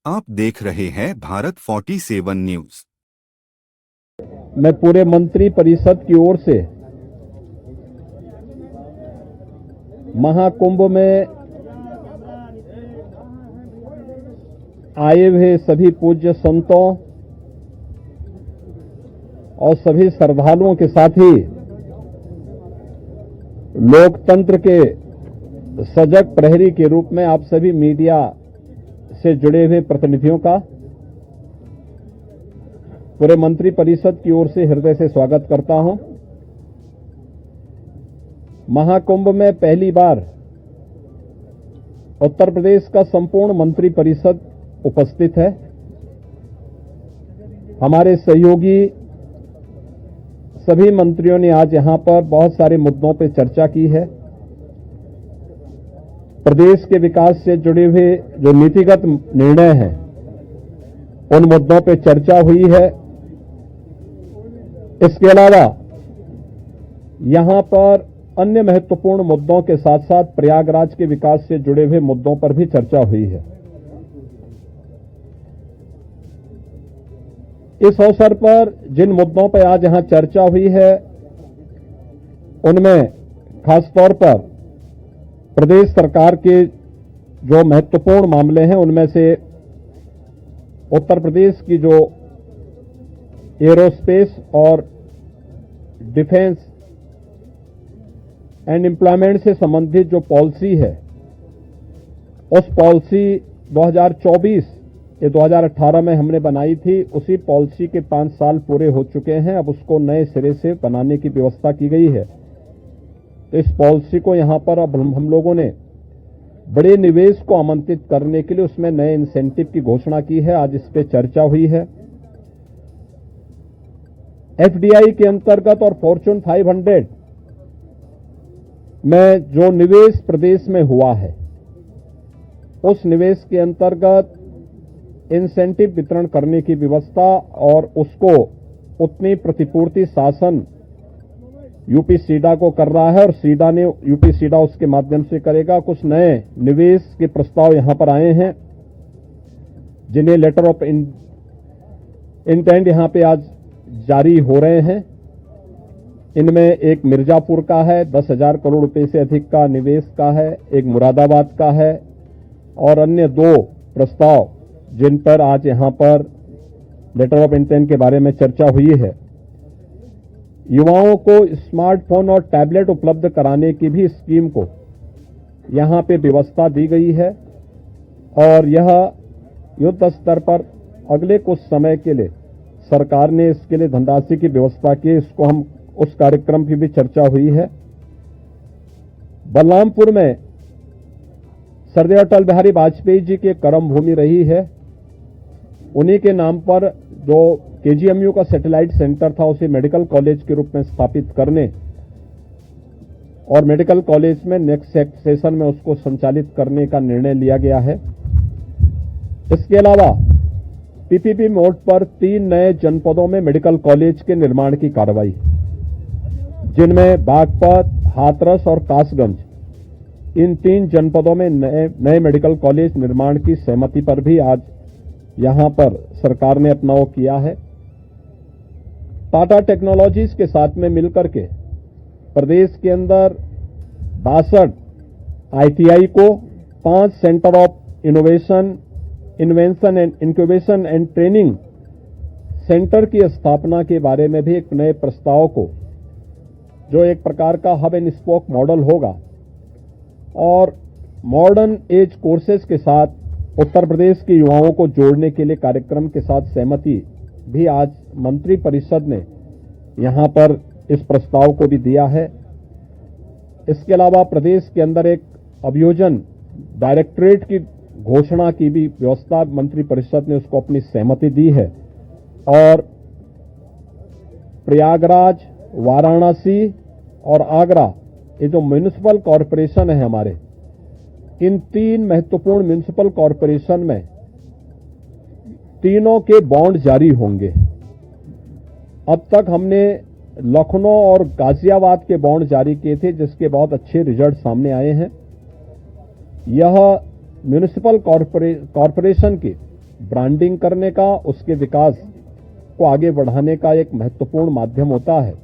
आप देख रहे हैं भारत 47 न्यूज। मैं पूरे मंत्री परिषद की ओर से महाकुंभ में आए हुए सभी पूज्य संतों और सभी श्रद्धालुओं के साथ ही लोकतंत्र के सजग प्रहरी के रूप में आप सभी मीडिया से जुड़े हुए प्रतिनिधियों का पूरे मंत्री परिषद की ओर से हृदय से स्वागत करता हूं। महाकुंभ में पहली बार उत्तर प्रदेश का संपूर्ण मंत्री परिषद उपस्थित है। हमारे सहयोगी सभी मंत्रियों ने आज यहां पर बहुत सारे मुद्दों पर चर्चा की है। प्रदेश के विकास से जुड़े हुए जो नीतिगत निर्णय हैं उन मुद्दों पर चर्चा हुई है। इसके अलावा यहां पर अन्य महत्वपूर्ण मुद्दों के साथ साथ प्रयागराज के विकास से जुड़े हुए मुद्दों पर भी चर्चा हुई है। इस अवसर पर जिन मुद्दों पर आज यहां चर्चा हुई है उनमें खासतौर पर प्रदेश सरकार के जो महत्वपूर्ण मामले हैं उनमें से उत्तर प्रदेश की जो एरोस्पेस और डिफेंस एंड एम्प्लॉयमेंट से संबंधित जो पॉलिसी है उस पॉलिसी 2024 ये 2018 में हमने बनाई थी, उसी पॉलिसी के 5 साल पूरे हो चुके हैं। अब उसको नए सिरे से बनाने की व्यवस्था की गई है। तो इस पॉलिसी को यहां पर अब हम लोगों ने बड़े निवेश को आमंत्रित करने के लिए उसमें नए इंसेंटिव की घोषणा की है। आज इस पे चर्चा हुई है। एफडीआई के अंतर्गत और फॉर्च्यून 500 में जो निवेश प्रदेश में हुआ है उस निवेश के अंतर्गत इंसेंटिव वितरण करने की व्यवस्था और उसको उतनी प्रतिपूर्ति शासन यूपी सीडा को कर रहा है और सीडा ने यूपी सीडा उसके माध्यम से करेगा। कुछ नए निवेश के प्रस्ताव यहां पर आए हैं जिन्हें लेटर ऑफ इंटेंट यहां पे आज जारी हो रहे हैं। इनमें एक मिर्जापुर का है, 10,000 करोड़ रुपए से अधिक का निवेश का है, एक मुरादाबाद का है और अन्य 2 प्रस्ताव जिन पर आज यहां पर लेटर ऑफ इंटेंट के बारे में चर्चा हुई है। युवाओं को स्मार्टफोन और टैबलेट उपलब्ध कराने की भी स्कीम को यहां पे व्यवस्था दी गई है और यह युद्ध स्तर पर अगले कुछ समय के लिए सरकार ने इसके लिए धनराशि की व्यवस्था की। इसको हम उस कार्यक्रम की भी चर्चा हुई है। बलरामपुर में सरदार अटल बिहारी वाजपेयी जी की कर्म भूमि रही है। उन्हीं के नाम पर जो केजीएमयू का सैटेलाइट सेंटर था उसे मेडिकल कॉलेज के रूप में स्थापित करने और मेडिकल कॉलेज में नेक्स्ट सेशन में उसको संचालित करने का निर्णय लिया गया है। इसके अलावा पीपीपी मोड पर 3 नए जनपदों में मेडिकल कॉलेज के निर्माण की कार्रवाई, जिनमें बागपत, हाथरस और कासगंज, इन 3 जनपदों में नए मेडिकल कॉलेज निर्माण की सहमति पर भी आज यहां पर सरकार ने अपना वो किया है। टाटा टेक्नोलॉजीज के साथ में मिलकर के प्रदेश के अंदर 62 आईटीआई को 5 centre of innovation, invention and incubation and training centre की स्थापना के बारे में भी एक नए प्रस्ताव को, जो एक प्रकार का हब एंड स्पोक मॉडल होगा और मॉडर्न एज कोर्सेज के साथ उत्तर प्रदेश के युवाओं को जोड़ने के लिए कार्यक्रम के साथ सहमति भी आज मंत्री परिषद ने यहां पर इस प्रस्ताव को भी दिया है। इसके अलावा प्रदेश के अंदर एक अभियोजन डायरेक्टरेट की घोषणा की भी व्यवस्था मंत्री परिषद ने उसको अपनी सहमति दी है और प्रयागराज, वाराणसी और आगरा, ये जो म्युनिसिपल कॉरपोरेशन है हमारे, इन 3 महत्वपूर्ण म्युनिसिपल कॉरपोरेशन में तीनों के बॉन्ड जारी होंगे। अब तक हमने लखनऊ और गाजियाबाद के बॉन्ड जारी किए थे जिसके बहुत अच्छे रिजल्ट सामने आए हैं। यह म्युनिसिपल कॉरपोरेशन के ब्रांडिंग करने का, उसके विकास को आगे बढ़ाने का एक महत्वपूर्ण माध्यम होता है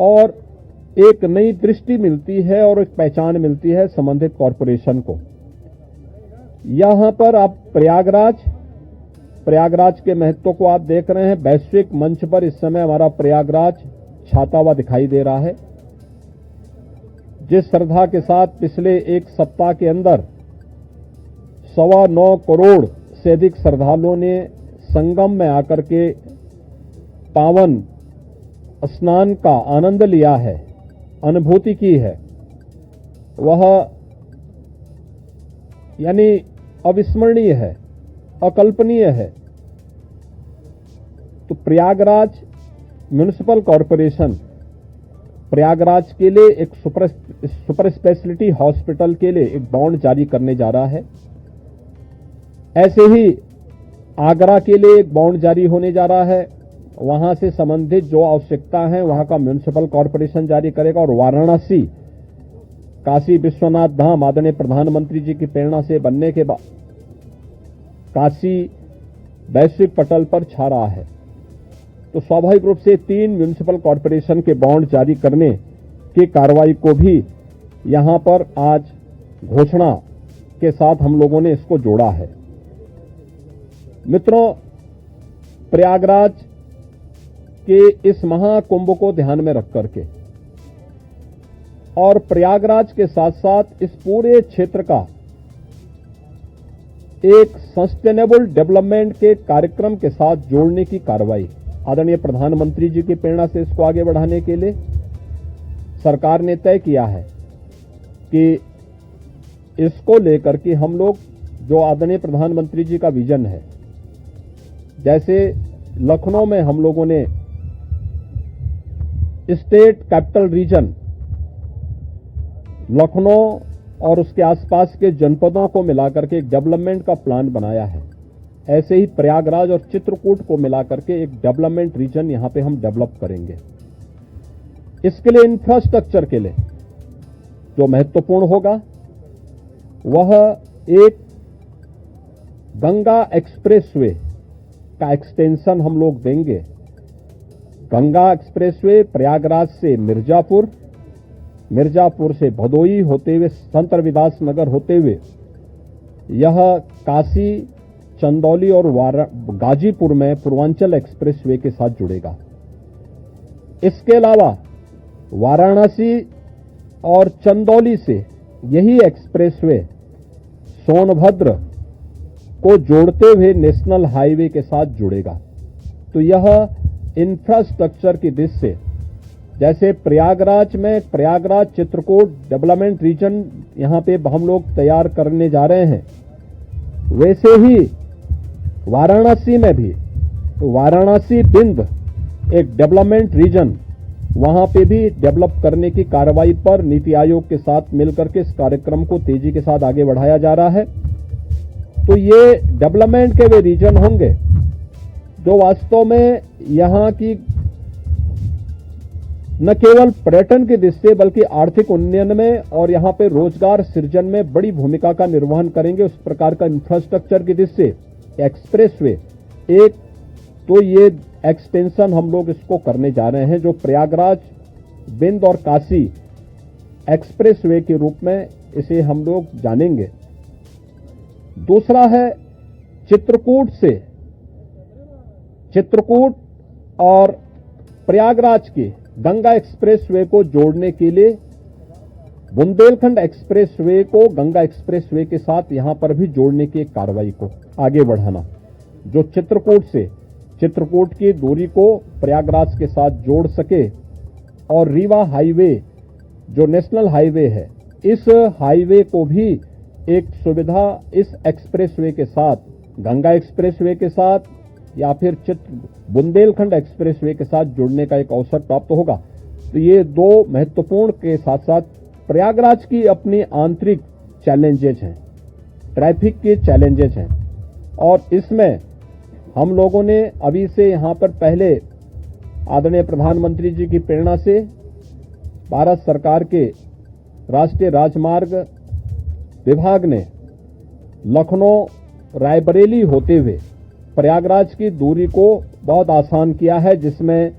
और एक नई दृष्टि मिलती है और एक पहचान मिलती है संबंधित कॉरपोरेशन को। यहां पर आप प्रयागराज के महत्व को आप देख रहे हैं। वैश्विक मंच पर इस समय हमारा प्रयागराज छाता हुआ दिखाई दे रहा है। जिस श्रद्धा के साथ पिछले एक सप्ताह के अंदर 9.25 करोड़ से अधिक श्रद्धालुओं ने संगम में आकर के पावन स्नान का आनंद लिया है, अनुभूति की है, वह यानी अविस्मरणीय है, अकल्पनीय है। तो प्रयागराज म्युनिसिपल कॉरपोरेशन प्रयागराज के लिए एक सुपर स्पेशलिटी हॉस्पिटल के लिए एक बॉन्ड जारी करने जा रहा है। ऐसे ही आगरा के लिए एक बॉन्ड जारी होने जा रहा है। वहां से संबंधित जो आवश्यकता है वहां का म्युनिसिपल कॉरपोरेशन जारी करेगा। और वाराणसी काशी विश्वनाथ धाम आदरणीय प्रधानमंत्री जी की प्रेरणा से बनने के बाद काशी वैश्विक पटल पर छा रहा है। तो स्वाभाविक रूप से 3 म्युनिसिपल कॉरपोरेशन के बॉन्ड जारी करने की कार्रवाई को भी यहां पर आज घोषणा के साथ हम लोगों ने इसको जोड़ा है। मित्रों, प्रयागराज के इस महाकुंभ को ध्यान में रख करके और प्रयागराज के साथ साथ इस पूरे क्षेत्र का एक सस्टेनेबल डेवलपमेंट के कार्यक्रम के साथ जोड़ने की कार्रवाई आदरणीय प्रधानमंत्री जी की प्रेरणा से इसको आगे बढ़ाने के लिए सरकार ने तय किया है कि इसको लेकर के हम लोग जो आदरणीय प्रधानमंत्री जी का विजन है, जैसे लखनऊ में हम लोगों ने स्टेट कैपिटल रीजन लखनऊ और उसके आसपास के जनपदों को मिलाकर के एक डेवलपमेंट का प्लान बनाया है, ऐसे ही प्रयागराज और चित्रकूट को मिलाकर के एक डेवलपमेंट रीजन यहां पे हम डेवलप करेंगे। इसके लिए इंफ्रास्ट्रक्चर के लिए जो महत्वपूर्ण होगा वह एक गंगा एक्सप्रेसवे का एक्सटेंशन हम लोग देंगे। गंगा एक्सप्रेसवे प्रयागराज से मिर्जापुर से भदोई होते हुए संत रविदास नगर होते हुए यह काशी, चंदौली और गाजीपुर में पूर्वांचल एक्सप्रेसवे के साथ जुड़ेगा। इसके अलावा वाराणसी और चंदौली से यही एक्सप्रेसवे सोनभद्र को जोड़ते हुए नेशनल हाईवे के साथ जुड़ेगा। तो यह इंफ्रास्ट्रक्चर की दृष्टि से जैसे प्रयागराज में प्रयागराज चित्रकूट डेवलपमेंट रीजन यहां पे हम लोग तैयार करने जा रहे हैं, वैसे ही वाराणसी में भी वाराणसी बिंद एक डेवलपमेंट रीजन वहां पे भी डेवलप करने की कार्रवाई पर नीति आयोग के साथ मिलकर के इस कार्यक्रम को तेजी के साथ आगे बढ़ाया जा रहा है। तो ये डेवलपमेंट के वे रीजन होंगे जो वास्तव में यहां की न केवल पर्यटन की दृष्टि से बल्कि आर्थिक उन्नयन में और यहां पे रोजगार सृजन में बड़ी भूमिका का निर्वहन करेंगे। उस प्रकार का इंफ्रास्ट्रक्चर की दृष्टि से एक्सप्रेसवे एक तो ये एक्सटेंशन हम लोग इसको करने जा रहे हैं जो प्रयागराज, बिंद और काशी एक्सप्रेसवे के रूप में इसे हम लोग जानेंगे। दूसरा है चित्रकूट और प्रयागराज के गंगा एक्सप्रेसवे को जोड़ने के लिए बुंदेलखंड एक्सप्रेसवे को गंगा एक्सप्रेसवे के साथ यहां पर भी जोड़ने की एक कार्रवाई को आगे बढ़ाना, जो चित्रकूट की दूरी को प्रयागराज के साथ जोड़ सके और रीवा हाईवे जो नेशनल हाईवे है, इस हाईवे को भी एक सुविधा इस एक्सप्रेसवे के साथ, गंगा एक्सप्रेसवे के साथ या फिर बुंदेलखंड एक्सप्रेसवे के साथ जुड़ने का एक अवसर प्राप्त होगा। तो ये दो महत्वपूर्ण के साथ साथ प्रयागराज की अपनी आंतरिक चैलेंजेज हैं, ट्रैफिक के चैलेंजेज हैं और इसमें हम लोगों ने अभी से यहां पर पहले आदरणीय प्रधानमंत्री जी की प्रेरणा से भारत सरकार के राष्ट्रीय राजमार्ग विभाग ने लखनऊ रायबरेली होते हुए प्रयागराज की दूरी को बहुत आसान किया है, जिसमें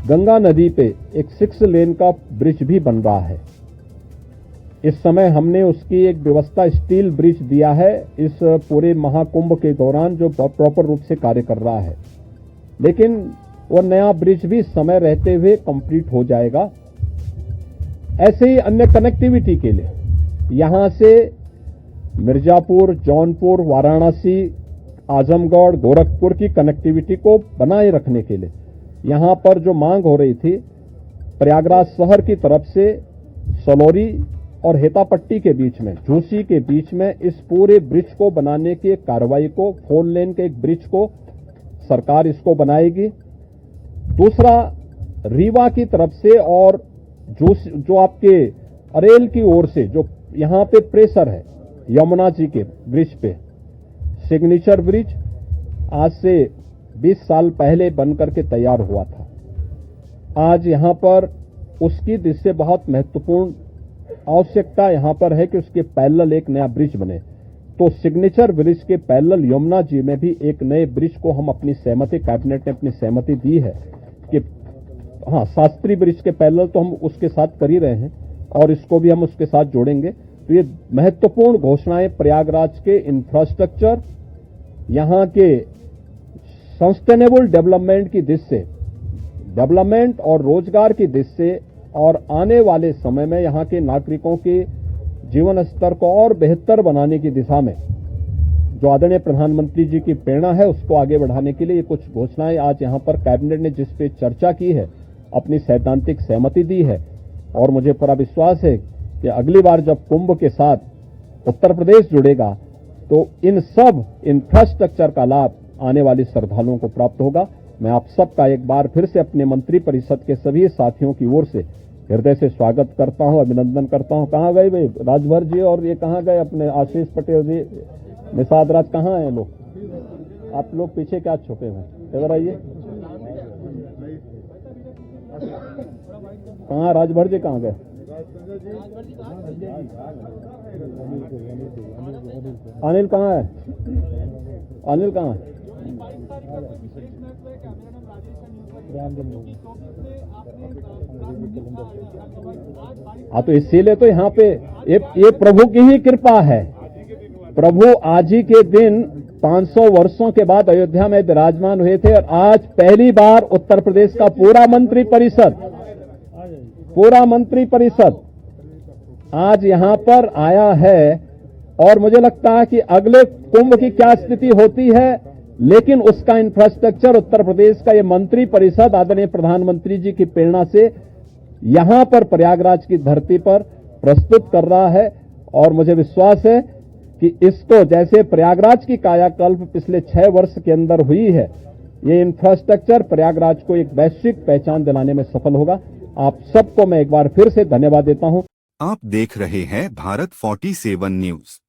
गंगा नदी पे एक 6 लेन का ब्रिज भी बन रहा है। इस समय हमने उसकी एक व्यवस्था स्टील ब्रिज दिया है इस पूरे महाकुंभ के दौरान, जो प्रॉपर रूप से कार्य कर रहा है, लेकिन वो नया ब्रिज भी समय रहते हुए कंप्लीट हो जाएगा। ऐसे ही अन्य कनेक्टिविटी के लिए यहां से मिर्जापुर, जौनपुर, वाराणसी, आजमगढ़, गोरखपुर की कनेक्टिविटी को बनाए रखने के लिए यहां पर जो मांग हो रही थी, प्रयागराज शहर की तरफ से सलौरी और हेतापट्टी के बीच में, झूसी के बीच में इस पूरे ब्रिज को बनाने की एक कार्रवाई को, 4 लेन के एक ब्रिज को सरकार इसको बनाएगी। दूसरा, रीवा की तरफ से और जो आपके अरेल की ओर से जो यहां पे प्रेशर है यमुना जी के ब्रिज पे, सिग्नेचर ब्रिज आज से 20 साल पहले बनकर के तैयार हुआ था। आज यहां पर उसकी दृष्टि से बहुत महत्वपूर्ण आवश्यकता यहां पर है कि उसके पैरेलल एक नया ब्रिज बने। तो सिग्नेचर ब्रिज के पैरेलल यमुना जी में भी एक नए ब्रिज को हम अपनी सहमति, कैबिनेट ने अपनी सहमति दी है कि हाँ, शास्त्री ब्रिज के पैरेलल तो हम उसके साथ कर ही रहे हैं और इसको भी हम उसके साथ जोड़ेंगे। तो ये महत्वपूर्ण घोषणाएं प्रयागराज के इंफ्रास्ट्रक्चर, यहां के सस्टेनेबल डेवलपमेंट की दृष्टि से, डेवलपमेंट और रोजगार की दृष्टि से, और आने वाले समय में यहां के नागरिकों के जीवन स्तर को और बेहतर बनाने की दिशा में जो आदरणीय प्रधानमंत्री जी की प्रेरणा है, उसको आगे बढ़ाने के लिए ये कुछ घोषणाएं आज यहां पर कैबिनेट ने जिस पे चर्चा की है, अपनी सैद्धांतिक सहमति दी है। और मुझे पूरा विश्वास है कि अगली बार जब कुंभ के साथ उत्तर प्रदेश जुड़ेगा तो इन सब इंफ्रास्ट्रक्चर का लाभ आने वाले श्रद्धालुओं को प्राप्त होगा। मैं आप सबका एक बार फिर से अपने मंत्री परिषद के सभी साथियों की ओर से हृदय से स्वागत करता हूं, अभिनंदन करता हूं। कहां गए भाई राजभर जी, और ये कहां गए अपने आशीष पटेल जी, निषाद राज, कहां हैं लोग? आप लोग पीछे क्या छुपे हुए हैं? इधर आइए। कहां राजभर जी, कहां गए? अनिल कहां है? अनिल कहां है? हाँ, तो इसीलिए तो यहाँ पे ये प्रभु की ही कृपा है। प्रभु आज ही के दिन 500 वर्षों के बाद अयोध्या में विराजमान हुए थे और आज पहली बार उत्तर प्रदेश का पूरा मंत्री परिषद आज यहां पर आया है। और मुझे लगता है कि अगले कुंभ की क्या स्थिति होती है, लेकिन उसका इंफ्रास्ट्रक्चर उत्तर प्रदेश का ये मंत्री परिषद आदरणीय प्रधानमंत्री जी की प्रेरणा से यहां पर प्रयागराज की धरती पर प्रस्तुत कर रहा है। और मुझे विश्वास है कि इसको, जैसे प्रयागराज की कायाकल्प पिछले 6 वर्ष के अंदर हुई है, ये इंफ्रास्ट्रक्चर प्रयागराज को एक वैश्विक पहचान दिलाने में सफल होगा। आप सबको मैं एक बार फिर से धन्यवाद देता हूं। आप देख रहे हैं भारत 47 न्यूज।